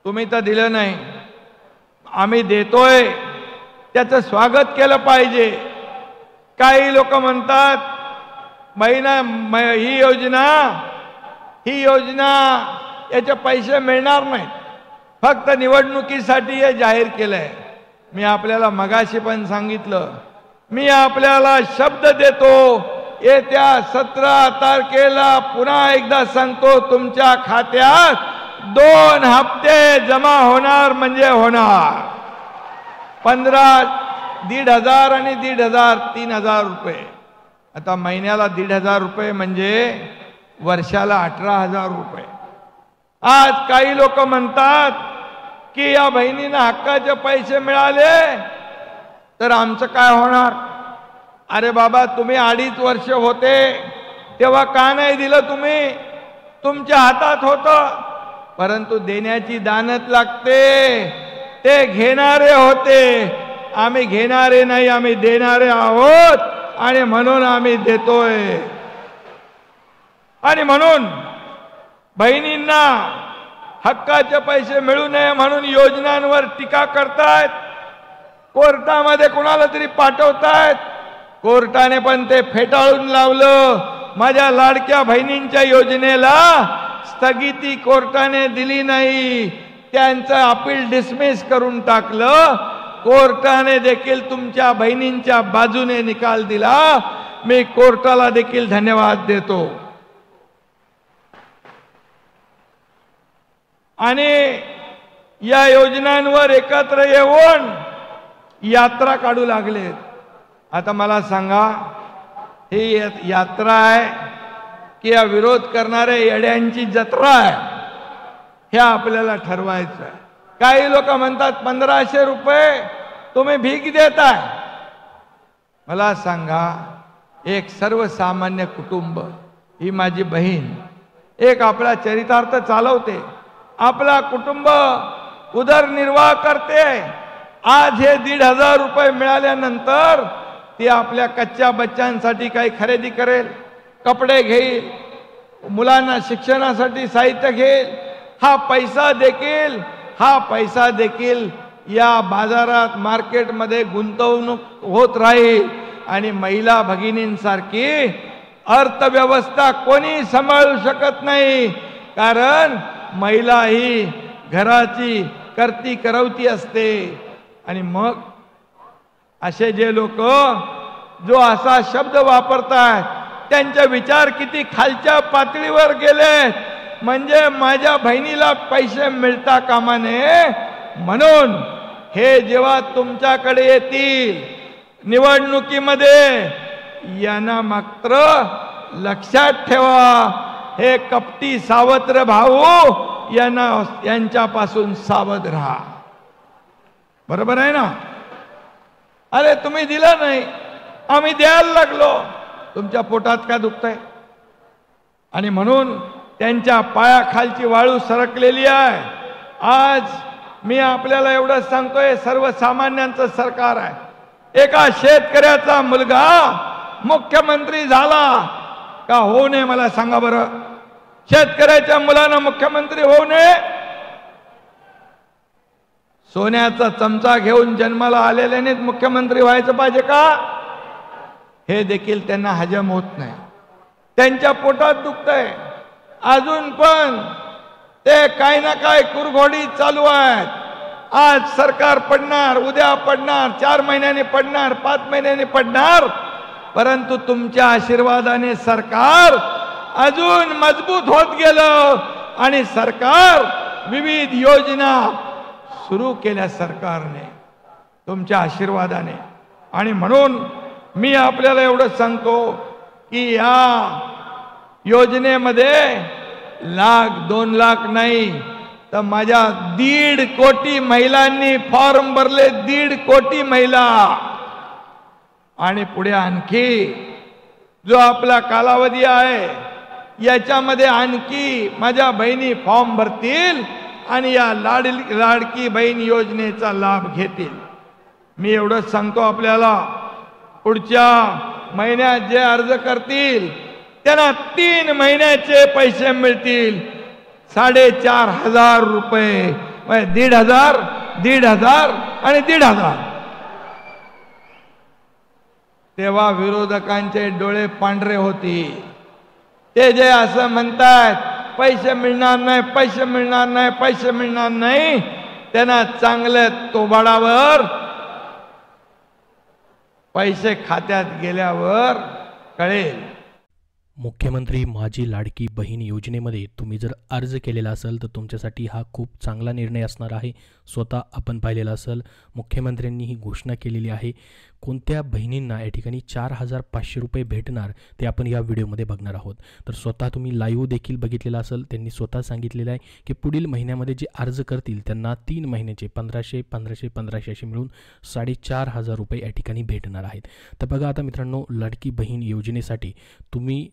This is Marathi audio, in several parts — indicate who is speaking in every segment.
Speaker 1: तुम्ही तर दिलं नाही, आम्ही देतोय, त्याचं स्वागत केलं पाहिजे. काही लोक म्हणतात ही योजना याचे पैसे मिळणार नाहीत, फक्त निवडणुकीसाठी हे जाहीर केलंय. मी आपल्याला मगाशी पण सांगितलं, मी आपल्याला शब्द देतो, येत्या 17 तारखेला पुन्हा एकदा सांगतो, तुमच्या खात्यात 2 हप्ते जमा होणार म्हणजे होणार. 1,500 आणि 1,500 3,000 रुपये. आता महिन्याला 1,500 रुपये म्हणजे वर्षाला 18,000 रुपये. आज काही लोक म्हणतात की या बहिणींना हक्काचे पैसे मिळाले तर आमचं काय होणार. अरे बाबा, तुम्ही 2.5 वर्ष होते तेव्हा का नाही दिलं तुम्ही? तुमच्या हातात होतं, परंतु देण्याची दानत लागते. ते घेणारे होते, आम्ही घेणारे नाही, आम्ही देणारे आहोत आणि म्हणून आम्ही देतोय. आणि म्हणून बहिणींना हक्काचे पैसे मिळू नये म्हणून योजनांवर टीका करतायत, कोर्टामध्ये कोणाला तरी पाठवतायत. कोर्टाने पण ते फेटाळून लावलं. माझ्या लाडक्या बहिणींच्या योजनेला स्थगिती कोर्टाने दिली नाही, त्यांचं अपील डिसमिस करून टाकलं. कोर्टाने देखील तुमच्या बहिणींच्या बाजूने निकाल दिला. मी कोर्टाला देखील धन्यवाद देतो. आणि या योजनांवर एकत्र येऊन यात्रा काढू लागलेत. आता मला सांगा, ही यात्रा आहे की या विरोध करणाऱ्या येड्यांची जत्रा आहे? हे आपल्याला ठरवायचं आहे. काही लोक म्हणतात 1,500 रुपये तुम्ही भीक देताय. मला सांगा, एक सर्वसामान्य कुटुंब, ही माझी बहीण एक आपला चरितार्थ चालवते, आपला कुटुंब उदरनिर्वाह करते. आज हे 1,500 रुपये मिळाल्यानंतर ती आपल्या कच्च्या बच्चांसाठी काही खरेदी करेल, कपडे घेईल, मुलांना शिक्षणासाठी साहित्य घेईल. हा पैसा देखील या बाजारात मार्केटमध्ये गुंतवणूक होत राहील. आणि महिला भगिनींसारखी अर्थव्यवस्था कोणी सांभाळू शकत नाही, कारण महिला ही घराची करती करवती असते. आणि मग असे जे लोक जो असा शब्द वापरतात त्यांचे विचार किती खालच्या पातळीवर गेले. म्हणजे माझ्या बहिणीला पैसे मिळता कामा नये म्हणून हे जेव्हा तुमच्याकडे येतील निवडणुकीमध्ये, यांना मात्र लक्षात ठेवा, हे कपटी सावत्र भाऊ, यांच्यापासून सावध राहा. बरोबर आहे ना? अरे तुम्ही दिलं नाही, आम्ही द्यायला लागलो, तुमच्या पोटात का दुखतंय? आणि म्हणून त्यांच्या पायाखालची वाळू सरकलेली आहे. आज मी आपल्याला एवढं सांगतोय, सर्वसामान्यांचं सरकार आहे. एका शेतकऱ्याचा मुलगा मुख्यमंत्री झाला का होऊ नये? मला सांगा बरं, शेतकऱ्याच्या मुलानं मुख्यमंत्री होऊ नये? सोन्याचा चमचा घेऊन जन्माला आलेल्यानेच मुख्यमंत्री व्हायचं पाहिजे का? हे देखील त्यांना हजम होत नाही. त्यांच्या पोटात दुखतंय. अजून पण ते काही ना काही कुरघोडी चालू आहेत. आज सरकार पडणार, उद्या पडणार, 4 महिन्यांनी पडणार, 5 महिन्यांनी पडणार, परंतु तुमच्या आशीर्वादाने सरकार अजून मजबूत होत गेलं. आणि सरकार विविध योजना सुरू केल्या सरकारने तुमच्या आशीर्वादाने. आणि म्हणून मी आपल्याला एवढं सांगतो की या योजनेमध्ये 1,00,000-2 लाख नाही तर माझ्या 1.5 कोटी महिलांनी फॉर्म भरले. 1.5 कोटी महिला. आणि पुढे आणखी जो आपला कालावधी आहे याच्यामध्ये आणखी माझ्या बहिणी फॉर्म भरतील आणि या लाडकी बहीण योजनेचा लाभ घेतील. मी एवढंच सांगतो आपल्याला, पुढच्या महिन्यात जे अर्ज करतील त्यांना 3 महिन्याचे पैसे मिळतील. 4,500 रुपये 1,500, 1,500 आणि 1,500. तेव्हा विरोधकांचे डोळे पांढरे होते. ते जे असं म्हणतात पैसे मिळणार नाही, पैसे मिळणार नाही, पैसे मिळणार नाही, त्यांना चांगलं तोबाडावर पैसे खात्यात गेल्यावर कळेल.
Speaker 2: मुख्यमंत्री माझी लाडकी बहीण योजनेमध्ये तुम्ही जर अर्ज केलेला असेल तर तुमच्यासाठी हा खूप चांगला निर्णय असणार आहे. स्वतः आपण पाहिलेला असेल, मुख्यमंत्र्यांनी ही घोषणा केलेली आहे. कोणत्या बहिणींना या ठिकाणी 4,500 रुपये भेटणार ते आपण या व्हिडिओमध्ये बघणार आहोत. तर स्वतः तुम्ही लाईव्ह देखील बघितलेला असेल. त्यांनी स्वतः सांगितलेलं आहे की पुढील महिन्यामध्ये जे अर्ज करतील त्यांना 3 महिन्याचे 1,500, 1,500, 1,500 असे मिळून 4,500 रुपये या ठिकाणी भेटणार आहेत. तर बघा आता मित्रांनो, लाडकी बहीण योजनेसाठी तुम्ही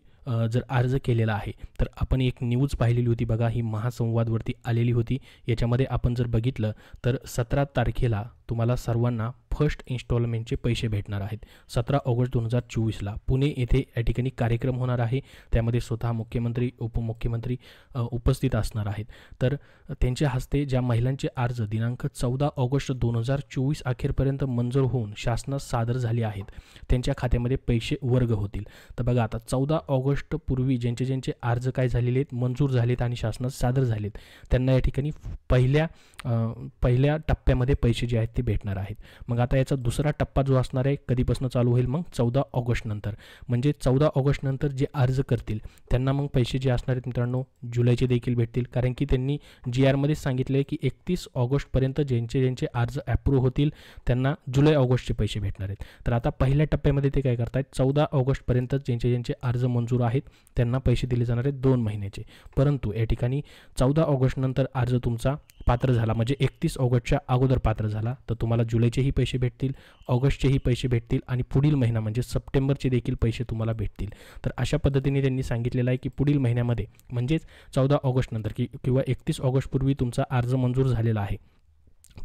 Speaker 2: जर अर्ज केलेला आहे तर आपण एक न्यूज पाहिलेली होती बघा, ही महासंवादवरती आलेली होती. याच्यामध्ये आपण जर बघितलं तर 17 तारखेला तुम्हाला सर्वांना फर्स्ट इन्स्टॉलमेंटचे पैसे भेटणार आहेत. 17 ऑगस्ट 2024ला पुणे येथे या ठिकाणी कार्यक्रम होणार आहे. त्यामध्ये स्वतः मुख्यमंत्री, उपमुख्यमंत्री उपस्थित असणार आहेत. तर त्यांच्या हस्ते ज्या महिलांचे अर्ज दिनांक 14 ऑगस्ट 2024 अखेरपर्यंत मंजूर होऊन शासनास सादर झाले आहेत त्यांच्या खात्यामध्ये पैसे वर्ग होतील. तर बघा आता 14 ऑगस्ट पूर्वी ज्यांचे अर्ज काय झालेले आहेत, मंजूर झालेत आणि शासनास सादर झालेत, त्यांना या ठिकाणी पहिल्या टप्प्यामध्ये पैसे जे आहेत ते भेटणार आहेत. मग आता याचा दुसरा टप्पा जो असणार आहे कधीपासून चालू होईल, मग 14 ऑगस्ट नंतर. म्हणजे 14 ऑगस्ट नंतर जे अर्ज करतील त्यांना मग पैसे जे असणार आहेत मित्रांनो जुलैचे देखील भेटतील. कारण की त्यांनी GR मध्ये सांगितले आहे की 31 ऑगस्टपर्यंत ज्यांचे अर्ज ॲप्रूव्ह होतील त्यांना जुलै ऑगस्टचे पैसे भेटणार आहेत. तर आता पहिल्या टप्प्यामध्ये ते काय करतायत, 14 ऑगस्टपर्यंत ज्यांचे अर्ज मंजूर आहेत त्यांना पैसे दिले जाणार आहेत 2 महिन्याचे. परंतु या ठिकाणी 14 ऑगस्ट नंतर अर्ज तुमचा पात्र झाला, म्हणजे 31 ऑगस्टच्या अगोदर पात्र झाला, तर तुम्हाला जुलैचेही पैसे भेटतील, ऑगस्टचेही पैसे भेटतील आणि पुढील महिना म्हणजे सप्टेंबरचे देखील पैसे तुम्हाला भेटतील. तर अशा पद्धतीने त्यांनी सांगितलेलं आहे की पुढील महिन्यामध्ये म्हणजेच 14 ऑगस्ट नंतर किंवा 31 ऑगस्टपूर्वी तुमचा अर्ज मंजूर झालेला आहे,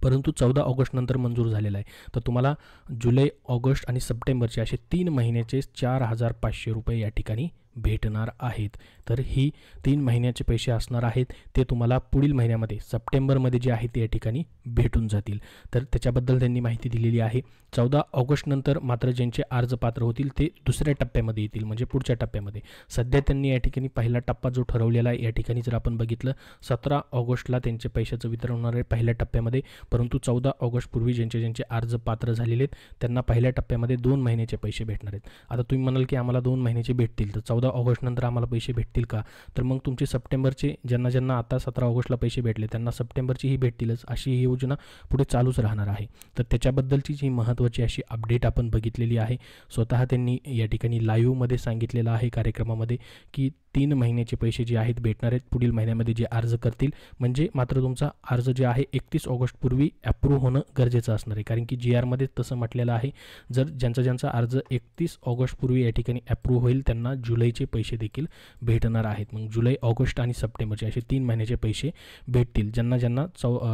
Speaker 2: परंतु 14 ऑगस्ट नंतर मंजूर झालेला आहे, तर तुम्हाला जुलै, ऑगस्ट आणि सप्टेंबरचे असे 3 महिन्याचे 4,500 रुपये या ठिकाणी भेटणार आहेत. तर ही 3 महिन्याचे पैसे असणार आहेत, ते तुम्हाला पुढील महिन्यामध्ये सप्टेंबरमध्ये जे आहे ते या ठिकाणी भेटून जातील. तर त्याच्याबद्दल त्यांनी माहिती दिलेली आहे. 14 ऑगस्ट नंतर मात्र ज्यांचे अर्ज पात्र होतील ते दुसऱ्या टप्प्यामध्ये येतील, म्हणजे पुढच्या टप्प्यामध्ये. सध्या त्यांनी या ठिकाणी पहिला टप्पा जो ठरवलेला आहे, या ठिकाणी जर आपण बघितलं 17 ऑगस्टला त्यांचे पैशाचं वितरण होणार आहे पहिल्या टप्प्यामध्ये, परंतु 14 ऑगस्टपूर्वी ज्यांचे अर्ज पात्र झालेले आहेत त्यांना पहिल्या टप्प्यामध्ये 2 महिन्याचे पैसे भेटणार आहेत. आता तुम्ही म्हणाल की आम्हाला 2 महिन्याचे भेटतील, तर 14 ऑगस्ट नंतर आम्हाला पैसे भेटतील का? तर मग तुमचे सप्टेंबरचे ज्यांना आता 17 ऑगस्टला पैसे भेटले त्यांना सप्टेंबरचीही भेटतीलच, अशी ही योजना पुढे चालूच राहणार आहे. तर त्याच्याबद्दलची जी महत्त्वाची अशी अपडेट आपण बघितलेली आहे. स्वतः त्यांनी या ठिकाणी लाईव्हमध्ये सांगितलेलं आहे कार्यक्रमामध्ये की 3 महिन्याचे पैसे जे आहेत भेटणार आहेत पुढील महिन्यामध्ये जे अर्ज करतील. म्हणजे मात्र तुमचा अर्ज जे आहे 31 ऑगस्टपूर्वी ॲप्रूव्ह होणं गरजेचं असणार आहे. कारण की GR मध्ये तसं म्हटलेलं आहे, जर ज्यांचा अर्ज 31 ऑगस्टपूर्वी या ठिकाणी ॲप्रूव्ह होईल त्यांना जुलैचे पैसे देखील भेटणार आहेत. मग जुलै, ऑगस्ट आणि सप्टेंबरचे असे 3 महिन्याचे पैसे भेटतील. ज्यांना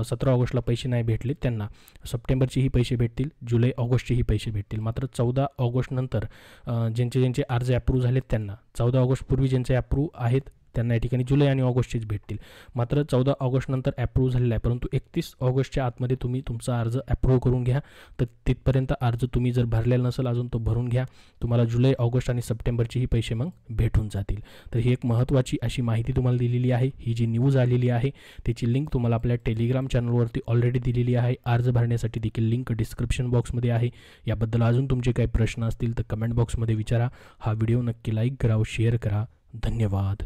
Speaker 2: 17 ऑगस्टला पैसे नाही भेटले त्यांना सप्टेंबरचेही पैसे भेटतील, जुलै, ऑगस्टचेही पैसे भेटतील. मात्र 14 ऑगस्ट नंतर ज्यांचे अर्ज ॲप्रूव्ह झालेत त्यांना 14 ऑगस्टपूर्वी ज्यांचे ॲप्रूव्ह आहेत त्यांना या ठिकाणी जुलै आणि ऑगस्टचेच भेटतील. मात्र 14 ऑगस्ट नंतर ॲप्रूव्ह झालेला आहे, परंतु 31 ऑगस्टच्या आतमध्ये तुम्ही तुमचा अर्ज ॲप्रूव्ह करून घ्या. तर तिथपर्यंत अर्ज तुम्ही जर भरलेला नसेल अजून तो भरून घ्या, तुम्हाला जुलै, ऑगस्ट आणि सप्टेंबरचेही पैसे मग भेटून जातील. तर ही एक महत्त्वाची अशी माहिती तुम्हाला दिलेली आहे. ही जी न्यूज आलेली आहे त्याची लिंक तुम्हाला आपल्या टेलिग्राम चॅनलवरती ऑलरेडी दिलेली आहे. अर्ज भरण्यासाठी देखील लिंक डिस्क्रिप्शन बॉक्समध्ये आहे. याबद्दल अजून तुमचे काही प्रश्न असतील तर कमेंट बॉक्समध्ये विचारा. हा व्हिडिओ नक्की लाईक करा व शेअर करा. धन्यवाद.